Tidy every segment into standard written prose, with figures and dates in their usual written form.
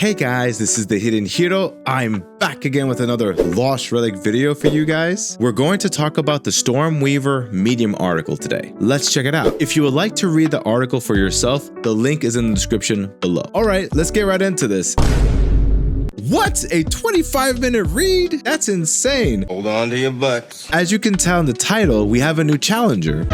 Hey guys, this is the Hidden Hero. I'm back again with another Lost Relic video for you guys. We're going to talk about the Stormweaver Medium article today. Let's check it out. If you would like to read the article for yourself, the link is in the description below. All right, let's get right into this. What? A 25-minute read? That's insane. Hold on to your butts. As you can tell in the title, we have a new challenger.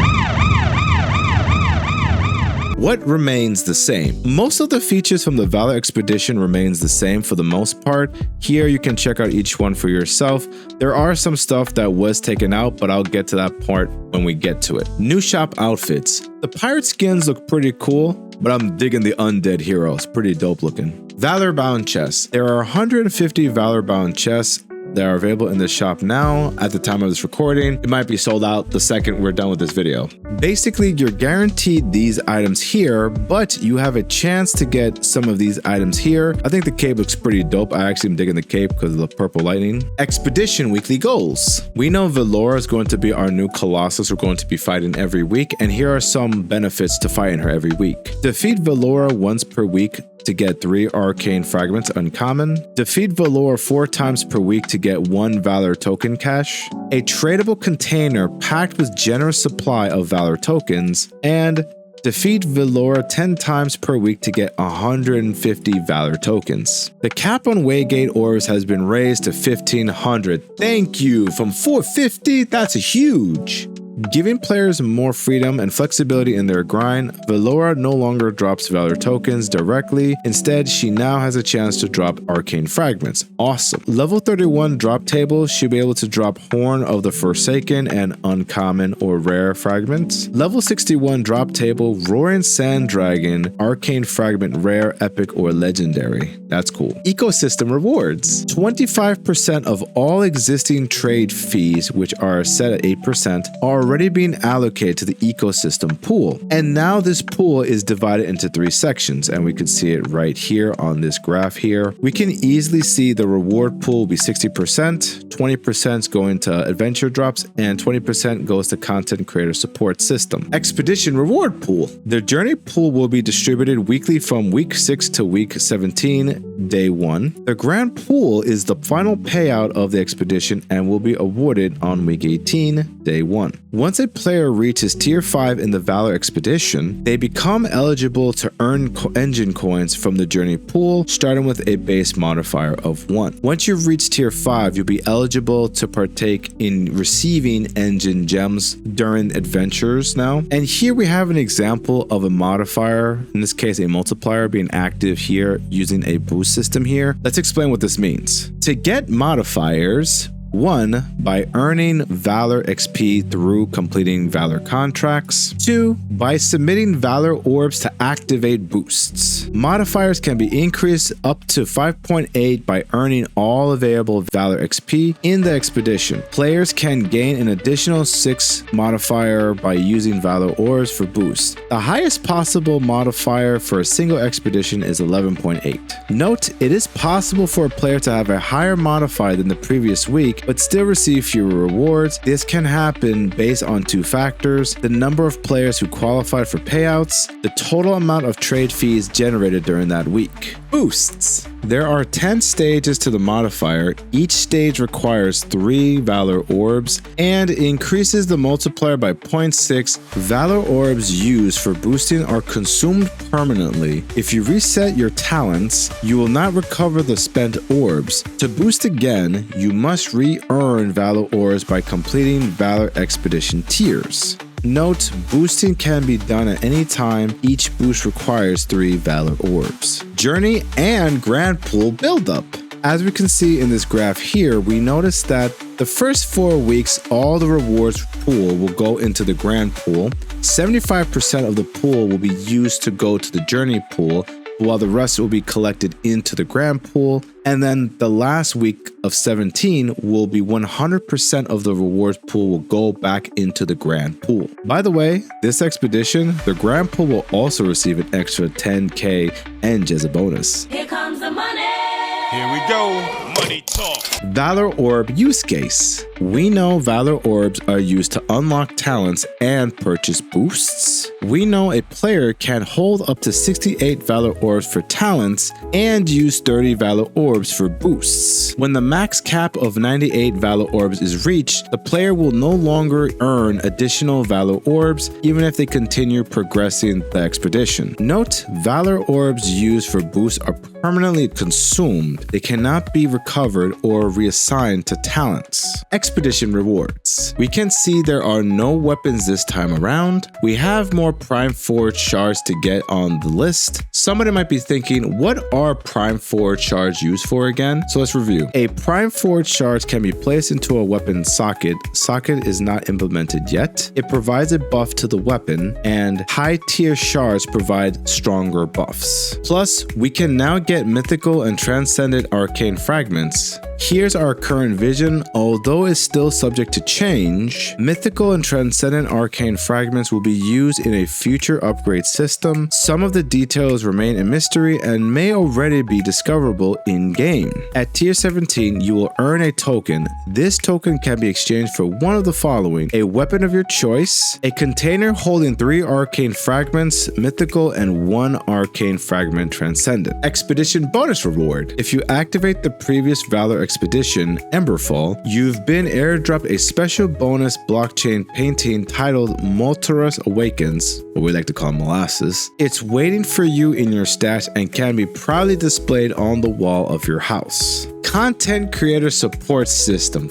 What remains the same? Most of the features from the Valor Expedition remains the same for the most part. Here you can check out each one for yourself. There are some stuff that was taken out, but I'll get to that part when we get to it. New shop outfits. The pirate skins look pretty cool, but I'm digging the undead heroes. Pretty dope looking. Valor bound chests. There are 150 Valor bound chests that are available in the shop now. At the time of this recording, it might be sold out the second we're done with this video. Basically, you're guaranteed these items here, but you have a chance to get some of these items here. I think the cape looks pretty dope. I actually am digging the cape because of the purple lightning. Expedition weekly goals. We know Velora is going to be our new Colossus we're going to be fighting every week, and here are some benefits to fighting her every week. Defeat Velora once per week to get 3 arcane fragments uncommon. Defeat Velora 4 times per week to get 1 Valor token cache. A tradable container packed with generous supply of Valor tokens. And defeat Velora 10 times per week to get 150 Valor tokens. The cap on Waygate orbs has been raised to 1500. Thank you! From 450, that's huge! Giving players more freedom and flexibility in their grind, Velora no longer drops Valor tokens directly. Instead, she now has a chance to drop arcane fragments. Awesome. Level 31 drop table should be able to drop Horn of the Forsaken and uncommon or rare fragments. Level 61 drop table, Roaring Sand Dragon, arcane fragment rare, epic, or legendary. That's cool. Ecosystem rewards. 25% of all existing trade fees, which are set at 8%, are already being allocated to the ecosystem pool. And now this pool is divided into 3 sections, and we can see it right here on this graph here. We can easily see the reward pool will be 60%, 20% going to adventure drops, and 20% goes to content creator support system. Expedition reward pool. The journey pool will be distributed weekly from week 6 to week 17, day 1. The grand pool is the final payout of the expedition and will be awarded on week 18, day 1. Once a player reaches tier 5 in the Valor Expedition, they become eligible to earn engine coins from the journey pool, starting with a base modifier of 1. Once you've reached tier 5, you'll be eligible to partake in receiving engine gems during adventures now. And here we have an example of a modifier, in this case a multiplier, being active here using a boost system here. Let's explain what this means. To get modifiers, 1. By earning Valor XP through completing Valor contracts. 2. By submitting Valor orbs to activate boosts. Modifiers can be increased up to 5.8 by earning all available Valor XP in the expedition. Players can gain an additional 6 modifier by using Valor orbs for boosts. The highest possible modifier for a single expedition is 11.8. Note, it is possible for a player to have a higher modifier than the previous week, but still receive fewer rewards. This can happen based on 2 factors: the number of players who qualified for payouts, the total amount of trade fees generated during that week. Boosts. There are 10 stages to the modifier. Each stage requires 3 Valor orbs and increases the multiplier by 0.6. Valor orbs used for boosting are consumed permanently. If you reset your talents, you will not recover the spent orbs. To boost again, you must re-earn Valor orbs by completing Valor Expedition tiers. Note, boosting can be done at any time. Each boost requires 3 Valor orbs. Journey and Grand Pool buildup. As we can see in this graph here, we notice that the first 4 weeks, all the rewards pool will go into the Grand Pool. 75% of the pool will be used to go to the Journey pool, while the rest will be collected into the Grand Pool. And then the last week of 17 will be 100% of the rewards pool will go back into the Grand Pool. By the way, this expedition, the Grand Pool will also receive an extra 10k Eng as a bonus. Here comes the money. Here we go. money talk. Valor Orb use case. We know Valor Orbs are used to unlock talents and purchase boosts. We know a player can hold up to 68 Valor Orbs for talents and use 30 Valor Orbs for boosts. When the max cap of 98 Valor Orbs is reached, the player will no longer earn additional Valor Orbs even if they continue progressing the expedition. Note, Valor Orbs used for boosts are permanently consumed. They cannot be recovered or reassigned to talents. Expedition rewards. We can see there are no weapons this time around. We have more Prime Forge shards to get on the list. Somebody might be thinking, what are Prime Forge shards used for again? So let's review. A Prime Forge shard can be placed into a weapon socket. Socket is not implemented yet. It provides a buff to the weapon, and high tier shards provide stronger buffs. Plus, we can now get mythical and transcendent arcane fragments. Here's our current vision. Although it's still subject to change, mythical and transcendent arcane fragments will be used in a future upgrade system. Some of the details remain a mystery and may already be discoverable in-game. At tier 17, you will earn a token. This token can be exchanged for one of the following: a weapon of your choice, a container holding 3 arcane fragments, mythical, and 1 arcane fragment transcendent. Expedition bonus reward. If you activate the previous Valor Expedition, Emberfall, you've been airdropped a special bonus blockchain painting titled Molterus Awakens, what we like to call molasses. It's waiting for you in your stash and can be proudly displayed on the wall of your house. Content Creator Support System.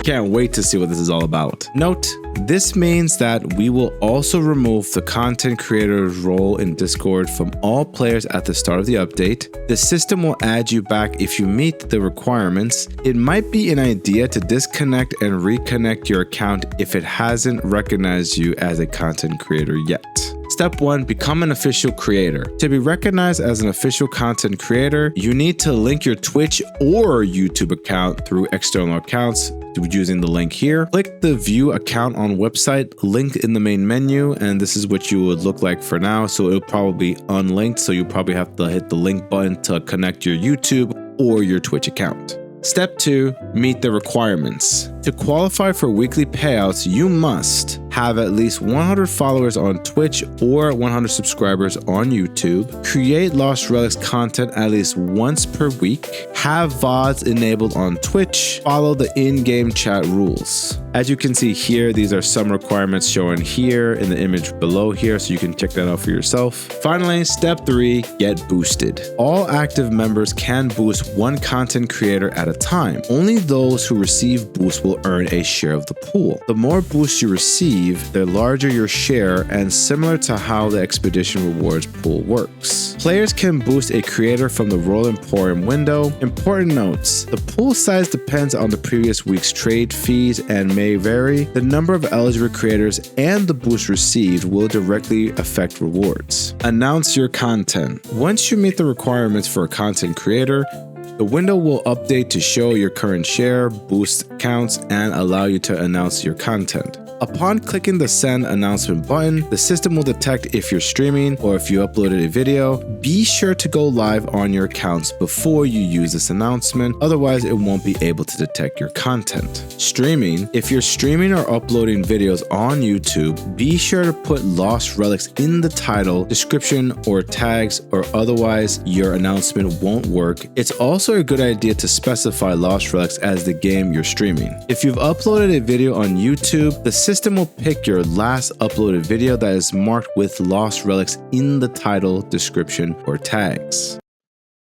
Can't wait to see what this is all about. Note, this means that we will also remove the content creator's role in Discord from all players at the start of the update. The system will add you back if you meet the requirements. It might be an idea to disconnect and reconnect your account if it hasn't recognized you as a content creator yet. Step 1. Become an official creator. To be recognized as an official content creator, you need to link your Twitch or YouTube account through external accounts using the link here. Click the view account on website link in the main menu, and this is what you would look like for now. So it'll probably be unlinked, so you probably have to hit the link button to connect your YouTube or your Twitch account. Step 2. Meet the requirements. To qualify for weekly payouts, you must have at least 100 followers on Twitch or 100 subscribers on YouTube, create Lost Relics content at least once per week, have VODs enabled on Twitch, follow the in-game chat rules. As you can see here, these are some requirements shown here in the image below here, so you can check that out for yourself. Finally, step 3, get boosted. All active members can boost one content creator at a time. Only those who receive boosts will earn a share of the pool. The more boosts you receive, the larger your share, and similar to how the Expedition Rewards pool works. Players can boost a creator from the Royal Emporium window. Important notes: the pool size depends on the previous week's trade fees and may vary. The number of eligible creators and the boost received will directly affect rewards. Announce your content. Once you meet the requirements for a content creator, the window will update to show your current share, boost counts, and allow you to announce your content. Upon clicking the send announcement button, the system will detect if you're streaming or if you uploaded a video. Be sure to go live on your accounts before you use this announcement, otherwise it won't be able to detect your content. Streaming. If you're streaming or uploading videos on YouTube, be sure to put Lost Relics in the title, description, or tags, or otherwise your announcement won't work. It's also a good idea to specify Lost Relics as the game you're streaming. If you've uploaded a video on YouTube, the system will pick your last uploaded video that is marked with Lost Relics in the title, description, or tags.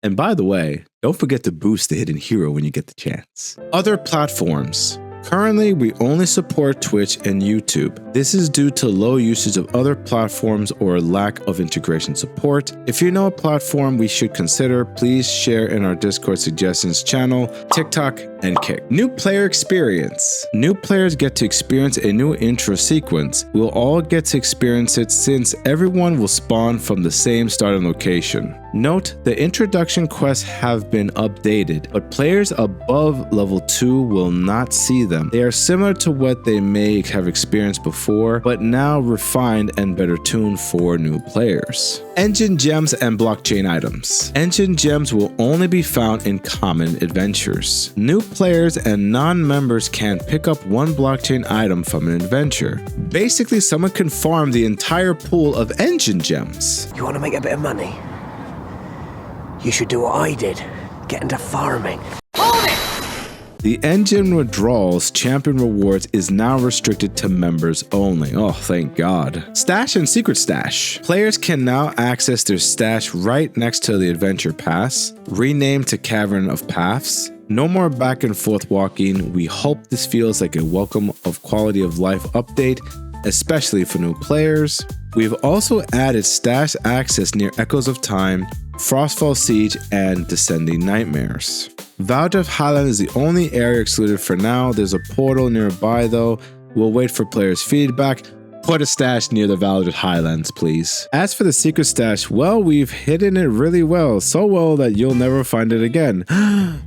And by the way, don't forget to boost the hidden hero when you get the chance. Other platforms. Currently, we only support Twitch and YouTube. This is due to low usage of other platforms or lack of integration support. If you know a platform we should consider, please share in our Discord suggestions channel, TikTok, and Kick. New player experience. New players get to experience a new intro sequence. We'll all get to experience it since everyone will spawn from the same starting location. Note, the introduction quests have been updated, but players above level 2 will not see them. They are similar to what they may have experienced before, but now refined and better tuned for new players. Engine gems and blockchain items. Engine gems will only be found in common adventures. New players and non-members can pick up one blockchain item from an adventure. Basically, someone can farm the entire pool of engine gems. You want to make a bit of money? You should do what I did. Get into farming. Hold it! The engine withdrawals champion rewards is now restricted to members only. Oh, thank God. Stash and secret stash. Players can now access their stash right next to the adventure pass, renamed to Cavern of Paths. No more back and forth walking. We hope this feels like a welcome of quality of life update, especially for new players. We've also added stash access near Echoes of Time, Frostfall Siege, and Descending Nightmares. Valdrift Highland is the only area excluded for now. There's a portal nearby though. We'll wait for players' feedback. Put a stash near the Valdrift Highlands, please. As for the secret stash, well, we've hidden it really well. So well that you'll never find it again.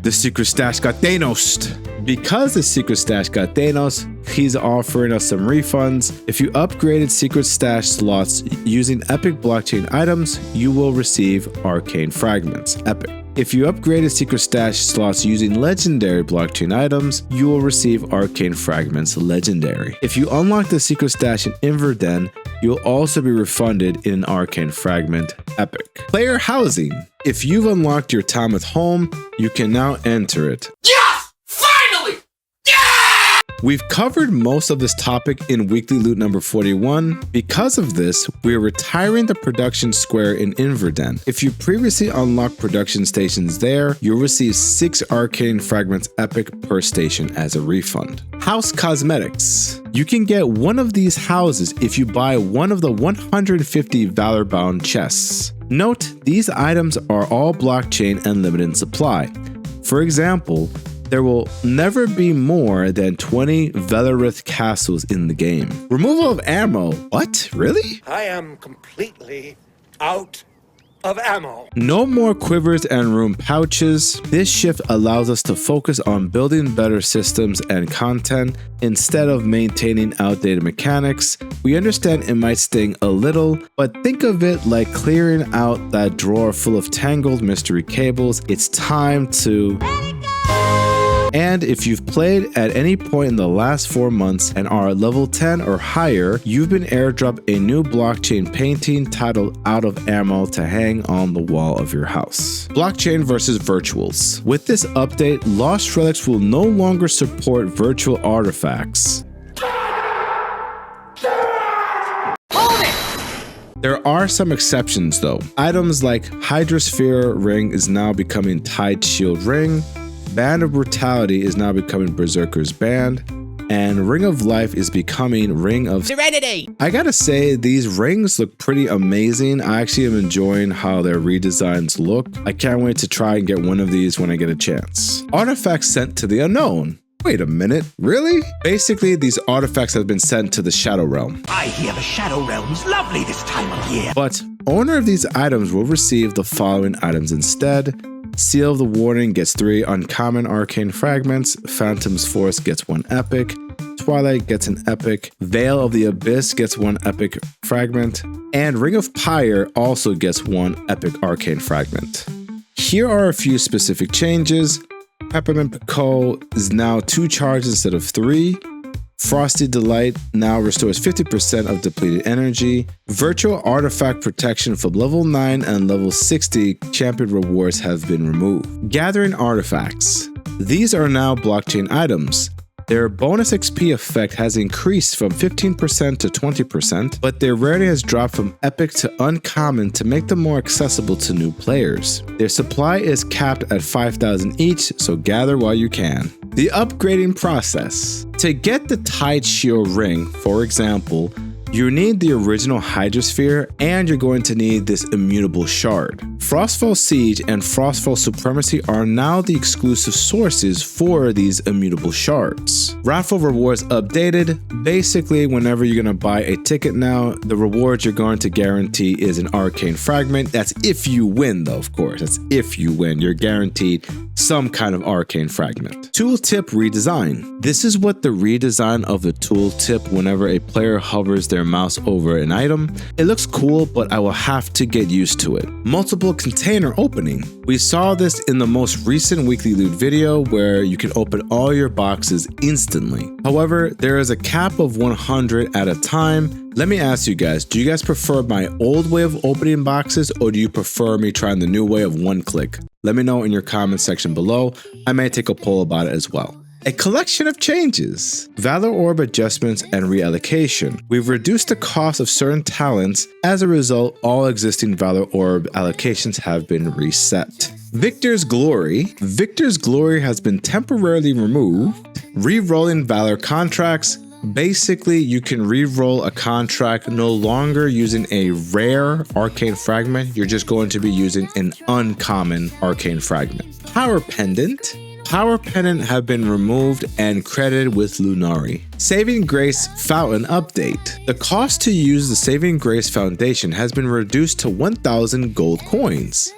The secret stash got Thanos. Because the secret stash got Thanos, he's offering us some refunds. If you upgraded secret stash slots using epic blockchain items, you will receive arcane fragments. Epic. If you upgraded secret stash slots using legendary blockchain items, you will receive arcane fragments legendary. If you unlock the secret stash in Inverden, you'll also be refunded in an arcane fragment epic. Player housing. If you've unlocked your Talmud home, you can now enter it. Yes! Finally! Yeah! We've covered most of this topic in weekly loot number 41. Because of this, we're retiring the production square in Inverden. If you previously unlocked production stations there, you'll receive 6 arcane fragments epic per station as a refund. House cosmetics. You can get one of these houses if you buy one of the 150 Valor-bound chests. Note, these items are all blockchain and limited in supply. For example, there will never be more than 20 Velorith castles in the game. Removal of ammo. What? Really? I am completely out of ammo. No more quivers and room pouches. This shift allows us to focus on building better systems and content instead of maintaining outdated mechanics. We understand it might sting a little, but think of it like clearing out that drawer full of tangled mystery cables. It's time to... And if you've played at any point in the last 4 months and are level 10 or higher, you've been airdropped a new blockchain painting titled Out of Ammo to hang on the wall of your house. Blockchain versus virtuals. With this update, Lost Relics will no longer support virtual artifacts. There are some exceptions though. Items like Hydrosphere Ring is now becoming Tide Shield Ring, Band of Brutality is now becoming Berserker's Band, and Ring of Life is becoming Ring of Serenity. I gotta say, these rings look pretty amazing. I actually am enjoying how their redesigns look. I can't wait to try and get one of these when I get a chance. Artifacts sent to the unknown. Wait a minute, really? Basically, these artifacts have been sent to the Shadow Realm. I hear the Shadow Realm's lovely this time of year. But owner of these items will receive the following items instead. Seal of the Warning gets 3 uncommon arcane fragments, Phantom's Force gets 1 epic, Twilight gets an epic, Veil of the Abyss gets 1 epic fragment, and Ring of Pyre also gets 1 epic arcane fragment. Here are a few specific changes. Peppermint Pico is now 2 charges instead of 3. Frosty Delight now restores 50% of depleted energy. Virtual Artifact Protection from level 9 and level 60 champion rewards have been removed. Gathering Artifacts. These are now blockchain items. Their bonus XP effect has increased from 15% to 20%, but their rarity has dropped from epic to uncommon to make them more accessible to new players. Their supply is capped at 5,000 each, so gather while you can. The upgrading process. To get the Tide Shield Ring, for example, You need the original Hydrosphere, and you're going to need this immutable shard. Frostfall Siege and Frostfall Supremacy are now the exclusive sources for these immutable shards. Raffle rewards updated. Basically, whenever you're going to buy a ticket now, the reward you're going to guarantee is an arcane fragment. That's if you win, though, of course. That's if you win. You're guaranteed some kind of arcane fragment. Tooltip redesign. This is what the redesign of the tooltip whenever a player hovers their mouse over an item. It looks cool, but I will have to get used to it. Multiple container opening. We saw this in the most recent weekly loot video where you can open all your boxes instantly. However, there is a cap of 100 at a time. Let me ask you guys, do you guys prefer my old way of opening boxes, or do you prefer me trying the new way of one click? Let me know in your comment section below. I may take a poll about it as well. A collection of changes. Valor Orb adjustments and reallocation. We've reduced the cost of certain talents. As a result, all existing Valor Orb allocations have been reset. Victor's Glory. Victor's Glory has been temporarily removed. Re-rolling Valor contracts. Basically, you can re-roll a contract no longer using a rare arcane fragment. You're just going to be using an uncommon arcane fragment. Power Pendant. Power Pendant have been removed and credited with Lunari. Saving Grace Fountain update. The cost to use the Saving Grace Foundation has been reduced to 1,000 gold coins.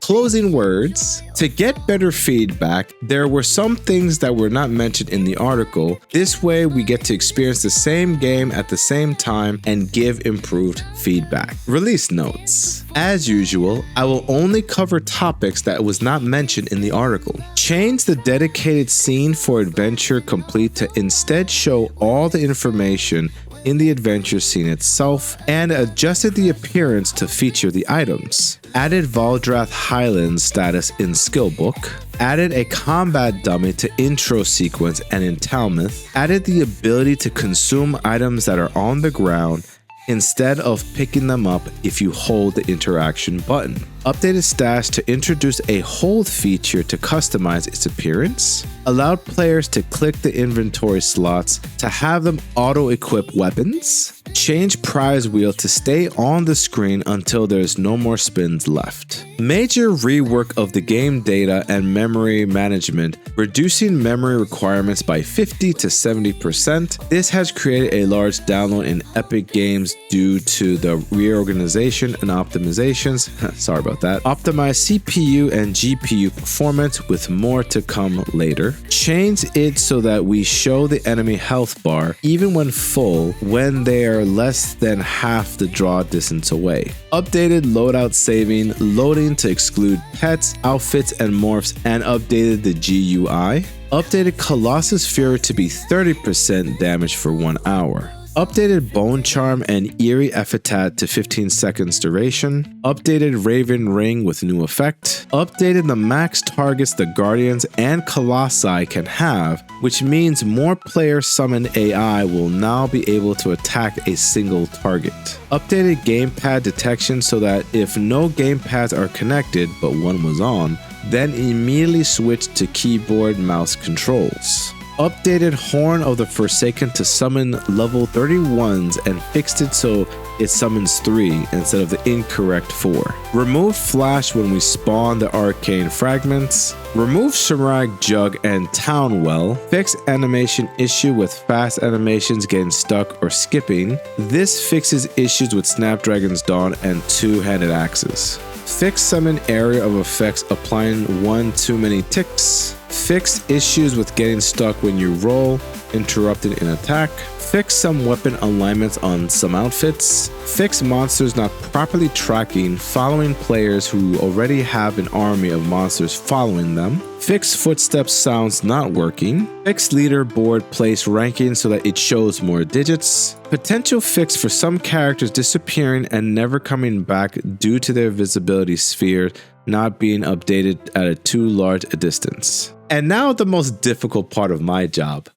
Closing words. To get better feedback, there were some things that were not mentioned in the article. This way, we get to experience the same game at the same time and give improved feedback. Release notes. As usual, I will only cover topics that was not mentioned in the article. Change the dedicated scene for Adventure Complete to instead show all the information in the adventure scene itself, and adjusted the appearance to feature the items. Added Valdrath Highlands status in Skillbook. Added a combat dummy to intro sequence and in Talmuth. Added the ability to consume items that are on the ground instead of picking them up if you hold the interaction button. Updated stash to introduce a hold feature to customize its appearance. Allowed players to click the inventory slots to have them auto-equip weapons. Change prize wheel to stay on the screen until there's no more spins left. Major rework of the game data and memory management, reducing memory requirements by 50 to 70%. This has created a large download in Epic Games due to the reorganization and optimizations. Sorry about that. Optimize CPU and GPU performance with more to come later. Change it so that we show the enemy health bar even when full when they are less than half the draw distance away. Updated loadout saving, loading to exclude pets, outfits, and morphs, and updated the GUI. Updated Colossus Fury to be 30% damage for 1 hour. Updated Bone Charm and Eerie Epitaph to 15 seconds duration. Updated Raven Ring with new effect. Updated the max targets the Guardians and Colossi can have, which means more player summoned AI will now be able to attack a single target. Updated gamepad detection so that if no gamepads are connected but one was on, then immediately switch to keyboard mouse controls. Updated Horn of the Forsaken to summon level 31s and fixed it so it summons 3 instead of the incorrect 4. Remove Flash when we spawn the arcane fragments. Remove Sharag Jug and Town Well. Fix animation issue with fast animations getting stuck or skipping. This fixes issues with Snapdragon's Dawn and two-handed axes. Fix summon area of effects applying one too many ticks. Fix issues with getting stuck when you roll, interrupted in attack. Fix some weapon alignments on some outfits. Fix monsters not properly tracking following players who already have an army of monsters following them. Fix footsteps sounds not working. Fix leaderboard place ranking so that it shows more digits. Potential fix for some characters disappearing and never coming back due to their visibility sphere not being updated at a too large a distance. And now the most difficult part of my job,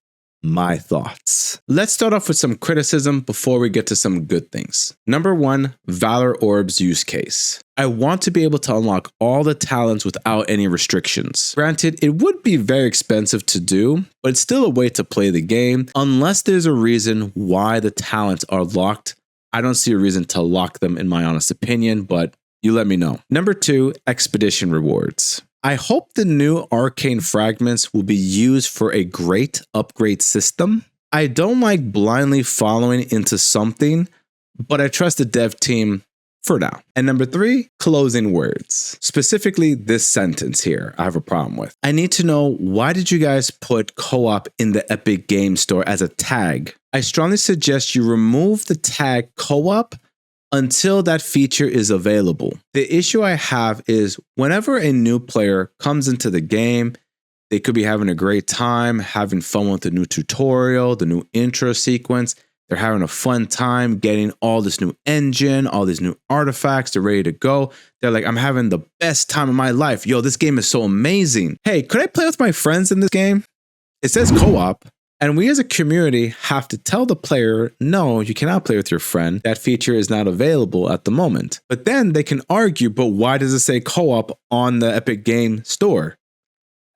my thoughts. Let's start off with some criticism before we get to some good things. Number 1, Valor Orbs use case. I want to be able to unlock all the talents without any restrictions. Granted, it would be very expensive to do, but it's still a way to play the game. Unless there's a reason why the talents are locked, I don't see a reason to lock them in my honest opinion, but you let me know. Number 2, expedition rewards. I hope the new arcane fragments will be used for a great upgrade system. I don't like blindly following into something, but I trust the dev team for now. And number 3, closing words. Specifically this sentence here, I have a problem with. I need to know, why did you guys put co-op in the Epic Game Store as a tag? I strongly suggest you remove the tag co-op until that feature is available. The issue I have is whenever a new player comes into the game, they could be having a great time, having fun with the new tutorial, the new intro sequence. They're having a fun time getting all this new engine, all these new artifacts. They're ready to go. They're like, I'm having the best time of my life. Yo, this game is so amazing. Hey, could I play with my friends in this game? It says co-op. And we as a community have to tell the player, no, you cannot play with your friend. That feature is not available at the moment. But then they can argue, but why does it say co-op on the Epic Game Store?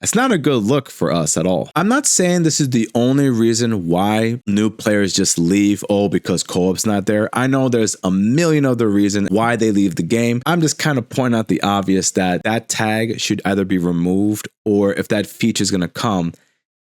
That's not a good look for us at all. I'm not saying this is the only reason why new players just leave, because co-op's not there. I know there's a million other reasons why they leave the game. I'm just kind of pointing out the obvious that that tag should either be removed, or if that feature is going to come,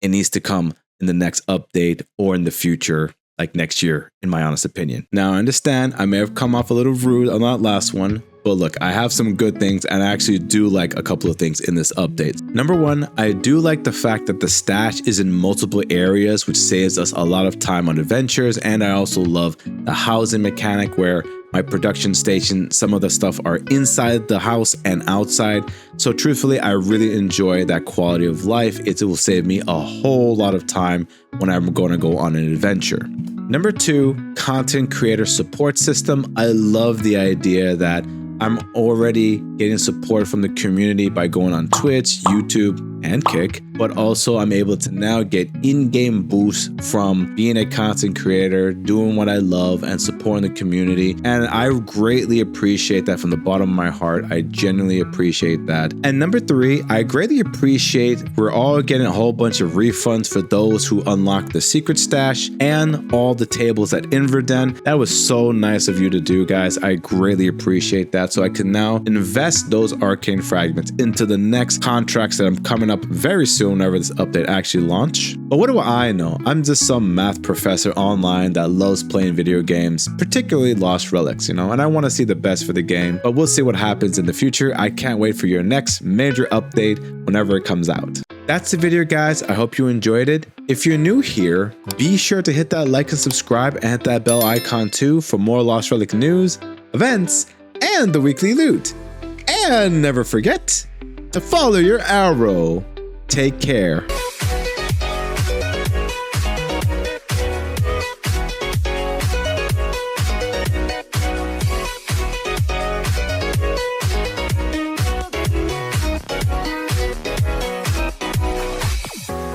it needs to come in the next update or in the future, like next year, in my honest opinion. Now, I understand I may have come off a little rude on that last one, but look, I have some good things, and I actually do like a couple of things in this update. Number 1, I do like the fact that the stash is in multiple areas, which saves us a lot of time on adventures, and I also love the housing mechanic where my production station, some of the stuff are inside the house and outside. So truthfully, I really enjoy that quality of life. It will save me a whole lot of time when I'm going to go on an adventure. Number 2, content creator support system. I love the idea that I'm already getting support from the community by going on Twitch, YouTube, and Kick, but also I'm able to now get in-game boosts from being a content creator, doing what I love, and supporting the community. And I greatly appreciate that from the bottom of my heart. I genuinely appreciate that. And number 3, I greatly appreciate we're all getting a whole bunch of refunds for those who unlock the secret stash and all the tables at Inverden. That was so nice of you to do, guys. I greatly appreciate that. So I can now invest those arcane fragments into the next contracts that I'm coming up very soon whenever this update actually launch. But what do I know? I'm just some math professor online that loves playing video games, particularly Lost Relics, and I want to see the best for the game, but we'll see what happens in the future. I can't wait for your next major update whenever it comes out. That's the video, guys. I hope you enjoyed it. If you're new here, be sure to hit that like and subscribe, and hit that bell icon too for more Lost Relic news, events, and the weekly loot. And never forget to follow your arrow. Take care.